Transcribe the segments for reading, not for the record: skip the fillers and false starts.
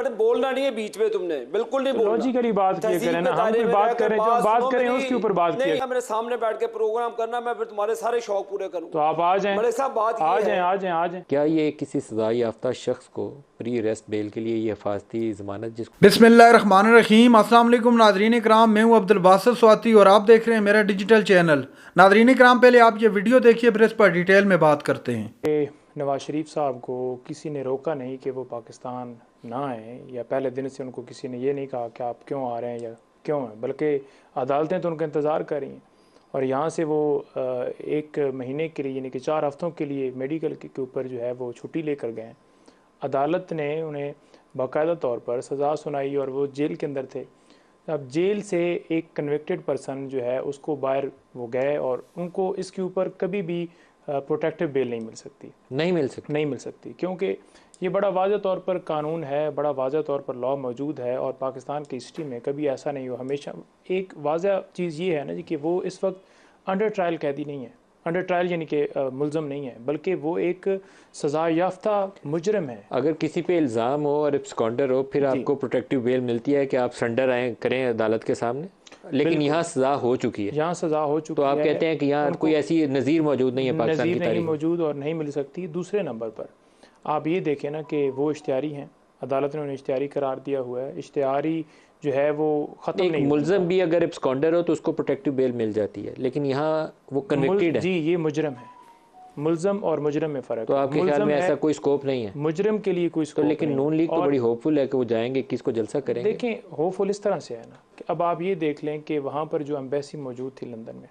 बड़े बोलना नहीं है बीच में, तुमने बिल्कुल नहीं बोलना। लॉजिकली बात किया करें ना, हम कोई बात करें जो बात करें उसके ऊपर बात किया। मेरे सामने बैठ के प्रोग्राम करना, मैं फिर तुम्हारे सारे शौक पूरे करूँ। तो आप आ जाएं, बड़े साहब बात आ जाएं, आ जाएं, आ जाएं। क्या ये किसी सजा याफ्ता शख्स को प्री अरेस्ट बेल के लिए ये हिफाजती ज़मानत जिसको बिस्मिल्लाहिर्रहमानिर्रहीम, अस्सलाम वालेकुम नाज़रीन कराम, मैं हूँ अब्दुल बासित स्वाति और आप देख रहे हैं मेरा डिजिटल चैनल। नाज़रीन कराम, पहले आप ये वीडियो देखिए, फिर इस पर डिटेल में बात करते हैं। नवाज शरीफ साहब को किसी ने रोका नहीं कि वो पाकिस्तान ना आए, या पहले दिन से उनको किसी ने ये नहीं कहा कि आप क्यों आ रहे हैं या क्यों हैं, बल्कि अदालतें तो उनका इंतज़ार कर रही हैं। और यहाँ से वो एक महीने के लिए यानी कि 4 हफ्तों के लिए मेडिकल के ऊपर जो है वो छुट्टी लेकर गए। अदालत ने उन्हें बाकायदा तौर पर सज़ा सुनाई और वो जेल के अंदर थे। अब जेल से एक कन्विक्टेड पर्सन जो है उसको बाहर वो गए और उनको इसके ऊपर कभी भी प्रोटेक्टिव बेल नहीं मिल सकती क्योंकि ये बड़ा वाज़ह तौर पर कानून है, बड़ा वाज़ह तौर पर लॉ मौजूद है और पाकिस्तान की हिस्ट्री में कभी ऐसा नहीं हुआ। हमेशा एक वाज़ह चीज़ ये है ना जी कि वो इस वक्त अंडर ट्रायल कैदी नहीं है, अंडर ट्रायल यानी कि मुल्ज़म नहीं है, बल्कि वो एक सज़ा याफ्ता मुजरम है। अगर किसी पे इल्ज़ाम हो और एब्सकॉन्डर हो, फिर आपको प्रोटेक्टिव बेल मिलती है कि आप सरेंडर आए करें अदालत के सामने, लेकिन यहाँ सज़ा हो चुकी है। यहाँ सज़ा हो चुकी है, तो आप कहते हैं कि यहाँ कोई ऐसी नज़ीर मौजूद नहीं है पाकिस्तान की तारीख में? नहीं मौजूद और नहीं मिल सकती। दूसरे नंबर पर आप ये देखें ना कि वो इश्तिहारी हैं, अदालत ने उन्हें इश्तिहारी करार दिया हुआ है। इश्तिहारी जो है वो ख़त्म नहीं, मुल्ज़म भी अगर एब्सकॉन्डर हो तो उसको प्रोटेक्टिव बेल मिल जाती है, लेकिन यहाँ वो कन्विक्टेड है। जी, ये मुजरम है, मुल्ज़म और मुजरम में फ़र्क है। तो आपके ख्याल में ऐसा कोई स्कोप नहीं है मुजरम के लिए? कोई स्कोप तो लेकिन नून लीग तो बड़ी होपफुल है कि वो जाएंगे, किसको जलसा करेंगे। देखें, होपफुल इस तरह से है ना कि अब आप ये देख लें कि वहाँ पर जो एम्बेसी मौजूद थी लंदन में,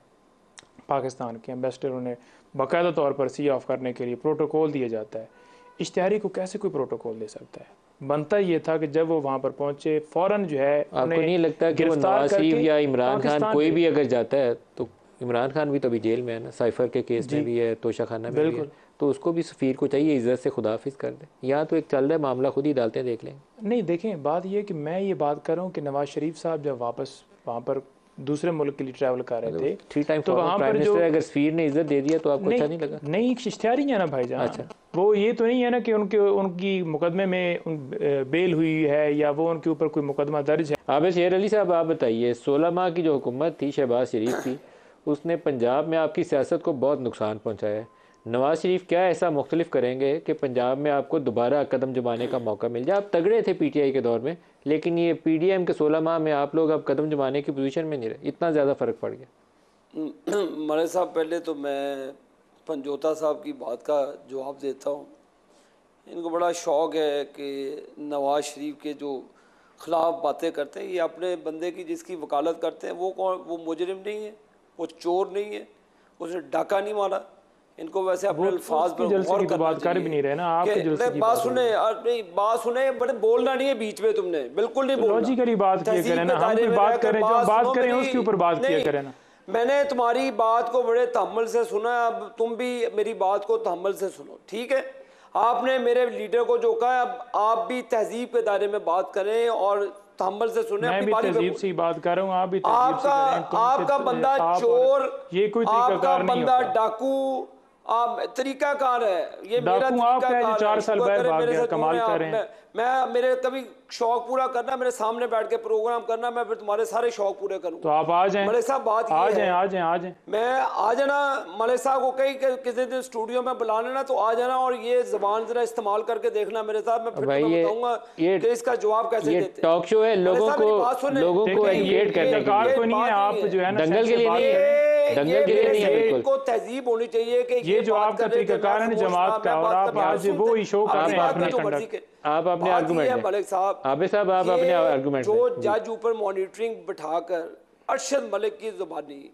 पाकिस्तान के एम्बेसडर, उन्हें बाकायदा तौर पर सी ऑफ करने के लिए प्रोटोकॉल दिया जाता है। इश्तिहारी को कैसे कोई प्रोटोकॉल दे सकता है? बनता ये था कि जब वो वहाँ पर पहुँचे फ़ौरन जो है, आपको नहीं लगता कि नवाज शरीफ या इमरान खान कोई भी अगर जाता है, तो इमरान खान भी तो अभी जेल में है ना, साइफर के केस में भी है, तोशा खाना में भी है, तो उसको भी सफ़ीर को चाहिए इज़्ज़त से खुदाफिज कर दे। यहाँ तो एक चल रहा है मामला, खुद ही अदालतें देख लेंगे। नहीं, देखें, बात ये कि मैं ये बात कर रहा हूँ कि नवाज शरीफ साहब जब वापस वहाँ पर दूसरे मुल्क के लिए ट्रैवल कर रहे थे, 3 टाइम तो वहाँ पर जो अगर सफ़ीर ने इज़्ज़त दे दिया तो आपको अच्छा नहीं लगा? नहीं, इश्तिहारी है ना भाईजान। अच्छा, वो ये तो नहीं है ना कि उनकी मुकदमे में बेल हुई है या वो उनके ऊपर कोई मुकदमा दर्ज है। आबिद शेर अली साहब, आप बताइए, 16 माह की जो हुकूमत थी शहबाज शरीफ की, उसने पंजाब में आपकी सियासत को बहुत नुकसान पहुँचाया है। नवाज शरीफ क्या ऐसा मुख्तलिफ करेंगे कि पंजाब में आपको दोबारा कदम जमाने का मौका मिल जाए? आप तगड़े थे पीटीआई के दौर में, लेकिन ये पीडीएम के 16 माह में आप लोग अब कदम जमाने की पोजीशन में नहीं रहे, इतना ज़्यादा फ़र्क पड़ गया। मरे साहब, पहले तो मैं पंजोता साहब की बात का जवाब देता हूँ। इनको बड़ा शौक़ है कि नवाज शरीफ के जो ख़िलाफ़ बातें करते हैं, ये अपने बंदे की जिसकी वकालत करते हैं वो कौन? वो मुजरिम नहीं है, वो चोर नहीं है, उसने डाका नहीं मारा। इनको वैसे अपने अल्फाज पर गौर करना चाहिए। भी नहीं रहे ना, आपके बात सुने, नहीं बात सुने, बड़े बोलना नहीं है बीच में, तुमने बिल्कुल नहीं बोलना। लॉजिकली बात किया करें ना, हम कोई बात करें जो बात करें उसके ऊपर बात किया करें ना। मैंने तुम्हारी बात को बड़े तहम्मुल से सुना, अब तुम भी मेरी बात को तहम्मुल से सुनो, ठीक है? आपने मेरे लीडर को जो कहा, अब आप भी तहजीब के दायरे में बात करें और तहम्मुल से सुने। मैं भी तहजीब से बात कर रहा हूँ, आप भी तहजीब से करें। आपका बंदा चोर, ये कोई तरीकाकार नहीं होता। बंदा डाकू, आप तरीकाकार है, ये मेरा तरीकाकार है। 4 साल बाद भाग गया, कमाल कर रहे हैं। मैं मेरे कभी शौक पूरा करना, मेरे सामने बैठ के प्रोग्राम करना, मैं फिर तुम्हारे सारे शौक पूरे करूँ। तो आप आ जाएं, मलिक साहब, बात आ जाएं। मैं आ जाना, मलिक साहब को कहीं किसी दिन स्टूडियो में बुला लेना तो आ जाना, और ये जबान जरा इस्तेमाल करके देखना मेरे साथ। मैं फिर बताऊंगा कि इसका जवाब कैसे देते हैं। टॉक शो है, लोगों को एजुकेट करने का नहीं है। आप जो है ना, दंगल के लिए नहीं है, दंगल के लिए नहीं है, बिल्कुल को तहजीब होनी चाहिए कि ये जो आपका तरीकाकार है जमात का, और आप आज वो ही शो कर रहे हैं अपने कंडक्ट। आप अपने आर्गुमेंट मलिक साहब, आबिद साहब, आप अपने आर्गुमेंट जो जज ऊपर मॉनिटरिंग बिठाकर अरशद मलिक की जुबानी,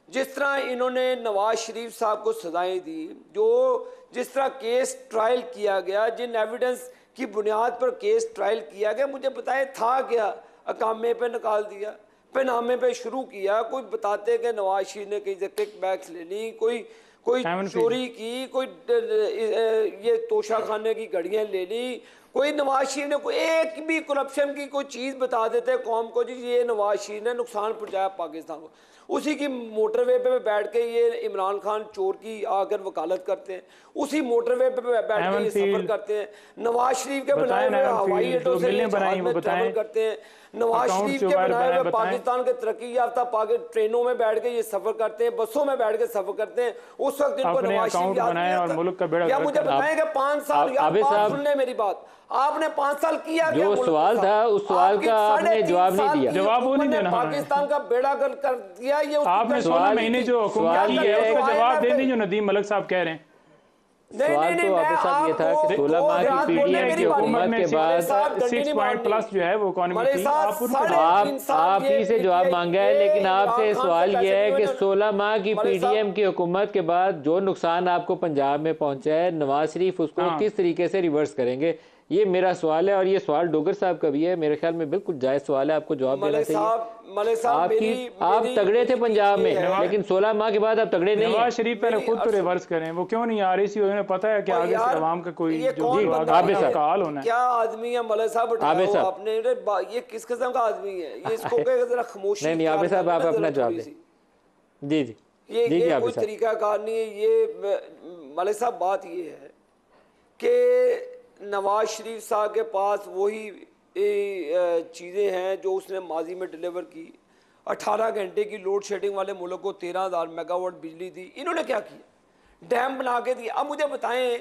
जिस तरह इन्होंने नवाज शरीफ साहब को सजाएं दी, जिस तरह केस ट्रायल किया गया, जिन एविडेंस की बुनियाद पर केस ट्रायल किया गया, मुझे बताए था क्या? अकामे पे निकाल दिया, पेनामे पे शुरू किया। कोई बताते कि नवाज शरीफ ने कहीं से किक बैक्स ले ली, कोई चोरी की, कोई ये तोशा खाने की घड़ियाँ ले ली, कोई नवाज शरीफ ने कोई एक भी करप्शन की कोई चीज़ बता देते हैं कौम को, जी ये नवाज शरीफ ने नुकसान पहुंचाया पाकिस्तान को, उसी की मोटरवे पे बैठ के ये इमरान खान चोर की आकर वकालत करते हैं, उसी मोटरवे पे बैठ के ये सफर करते हैं, नवाज शरीफ के बनाए हुए हवाई अड्डों से ट्रैवल करते हैं, नवाज शरीफ के बनाए हुए पाकिस्तान के तरक्की याफ्ता ट्रेनों में बैठ के ये सफर करते हैं, बसों में बैठ के सफर करते हैं। उस वक्त इनको नवाज शरीफ याद नहीं आता। या मुझे बताएंगे 5 साल, सुन ले मेरी बात, आपने 5 साल किया जो सवाल था उस सवाल का आपने जवाब नहीं दिया। जवाब वो नहीं देना, पाकिस्तान का बेड़ा गर्क कर दिया। ये आपने 16 महीने जो हुकूमत की है उसका जवाब दे दी जो नदीम मलिक साहब कह रहे हैं। सवाल तो आपके साथ ये था कि 16 माह की पीडीएम की हुकूमत के बाद 6 पॉइंट प्लस जो है वो इकोनॉमी थी, आप ही से जवाब मांगा है, लेकिन आपसे सवाल ये है कि 16 माह की पीडीएम की हुकूमत के बाद जो नुकसान आपको पंजाब में पहुंचा है, नवाज शरीफ उसको किस तरीके से रिवर्स करेंगे, ये मेरा सवाल है। और ये सवाल डोगर साहब का भी है, मेरे ख्याल में बिल्कुल जायज सवाल है, आपको जवाब देना चाहिए। आप तगड़े थे पंजाब में, लेकिन 16 माह के बाद आप तगड़े नहीं। नवाज शरीफ पहले खुद तो रिवर्स करें, वो क्यों नहीं आ रही थी, उन्हें पता है कि आगे से आवाम का कोई जो हाल होना है। क्या आदमी है मलिक साहब, आपने ये किस किस्म का आदमी है, ये इसको जरा खामोशी। नहीं आबिद साहब आप अपना जवाब दें। जी जी, ये कोई तरीकाकार नहीं है। ये मलिक साहब बात ये है कि नवाज शरीफ साहब के पास वही चीज़ें हैं जो उसने माजी में डिलीवर की। 18 घंटे की लोड शेडिंग वाले मुल्क को 13,000 मेगावाट बिजली दी। इन्होंने क्या किया? डैम बना के दिया। अब मुझे बताएं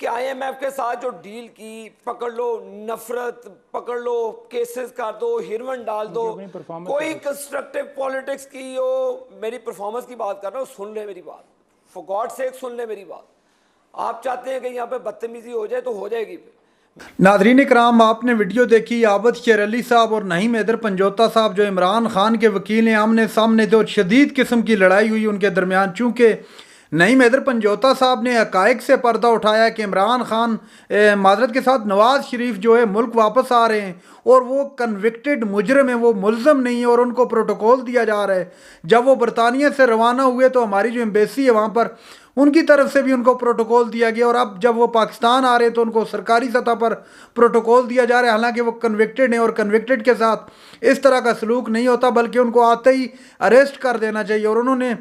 कि IMF के साथ जो डील की, पकड़ लो नफरत, पकड़ लो केसेस कर दो, हिरवन डाल दो, कोई कंस्ट्रक्टिव पॉलिटिक्स की हो। मेरी परफॉर्मेंस की बात कर रहा हूँ, सुन ले मेरी बात, फॉर गॉड सेक सुन ले मेरी बात। आप चाहते हैं कि यहाँ पे बदतमीजी हो जाए तो हो जाएगी। नादरीन कराम, आपने वीडियो देखी आबद शेर अली साहब और नईम हैदर पंजोता साहब जो इमरान खान के वकील हैं, आमने सामने जो शदीद किस्म की लड़ाई हुई उनके दरमियान। चूँकि नईम हैदर पंजोता साहब ने हकायक से पर्दा उठाया कि इमरान खान माजरत के साथ नवाज शरीफ जो है मुल्क वापस आ रहे हैं और वो कन्विक्टेड मुजरम है, वो मुलजम नहीं है और उनको प्रोटोकॉल दिया जा रहा है। जब वो बरतानिया से रवाना हुए तो हमारी जो एम्बेसी है वहाँ पर उनकी तरफ से भी उनको प्रोटोकॉल दिया गया और अब जब वो पाकिस्तान आ रहे हैं तो उनको सरकारी सतह पर प्रोटोकॉल दिया जा रहा है। हालांकि वो कन्विक्टेड हैं और कन्विक्टेड के साथ इस तरह का सलूक नहीं होता, बल्कि उनको आते ही अरेस्ट कर देना चाहिए। और उन्होंने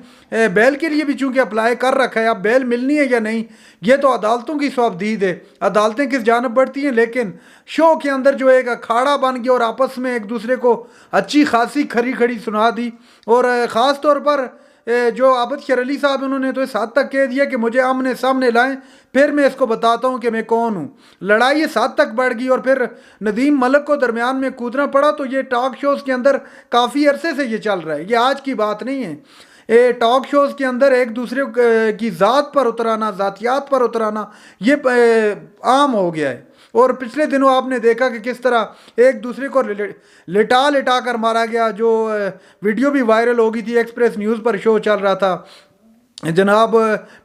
बेल के लिए भी चूँकि अप्लाई कर रखा है, अब बेल मिलनी है या नहीं ये तो अदालतों की स्वाबदीद है, अदालतें किस जानब बढ़ती हैं। लेकिन शो के अंदर जो एक अखाड़ा बन गया और आपस में एक दूसरे को अच्छी खासी खरी खड़ी सुना दी। और ख़ास तौर पर जो आबद शेर अली साहब उन्होंने तो इस हद तक कह दिया कि मुझे आमने सामने लाएं फिर मैं इसको बताता हूं कि मैं कौन हूं। लड़ाई इस हद तक बढ़ गई और फिर नदीम मलिक को दरमियान में कूदना पड़ा। तो ये टॉक शोज़ के अंदर काफ़ी अरसे से ये चल रहा है, ये आज की बात नहीं है। टॉक शोज़ के अंदर एक दूसरे की ज़ात पर उतराना, ज़ातियात पर उतराना ये आम हो गया है। और पिछले दिनों आपने देखा कि किस तरह एक दूसरे को लिटा कर मारा गया। जो वीडियो भी वायरल हो गई थी, एक्सप्रेस न्यूज़ पर शो चल रहा था, जनाब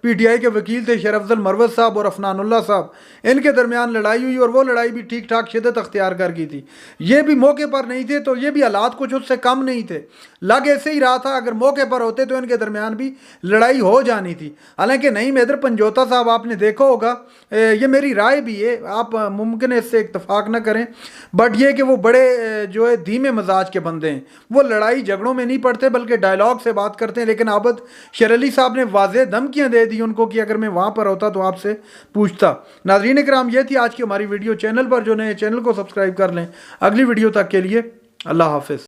PTI के वकील थे शेर अफजल मरवत साहब और अफनानुल्लाह साहब, इनके दरमियान लड़ाई हुई और वो लड़ाई भी ठीक ठाक शिद्दत अख्तियार कर गई थी। ये भी मौके पर नहीं थे तो ये भी हालात कुछ उससे कम नहीं थे, लग ऐसे ही रहा था। अगर मौके पर होते तो इनके दरमियान भी लड़ाई हो जानी थी। हालांकि नईम हैदर पंजोता साहब आपने देखा होगा, ये मेरी राय भी है, आप मुमकिन है इससे इत्तफाक न करें, बट ये कि वो बड़े जो है धीमे मजाज के बंदे हैं, वो लड़ाई झगड़ों में नहीं पड़ते बल्कि डायलॉग से बात करते हैं। लेकिन आबद शेर अली साहब ने वाज़ेह धमकियां दे दी उनको कि अगर मैं वहां पर होता तो आपसे पूछता। नाज़रीन इकराम, ये थी आज की हमारी वीडियो। चैनल पर जो नए चैनल को सब्सक्राइब कर लें। अगली वीडियो तक के लिए अल्लाह हाफिज़।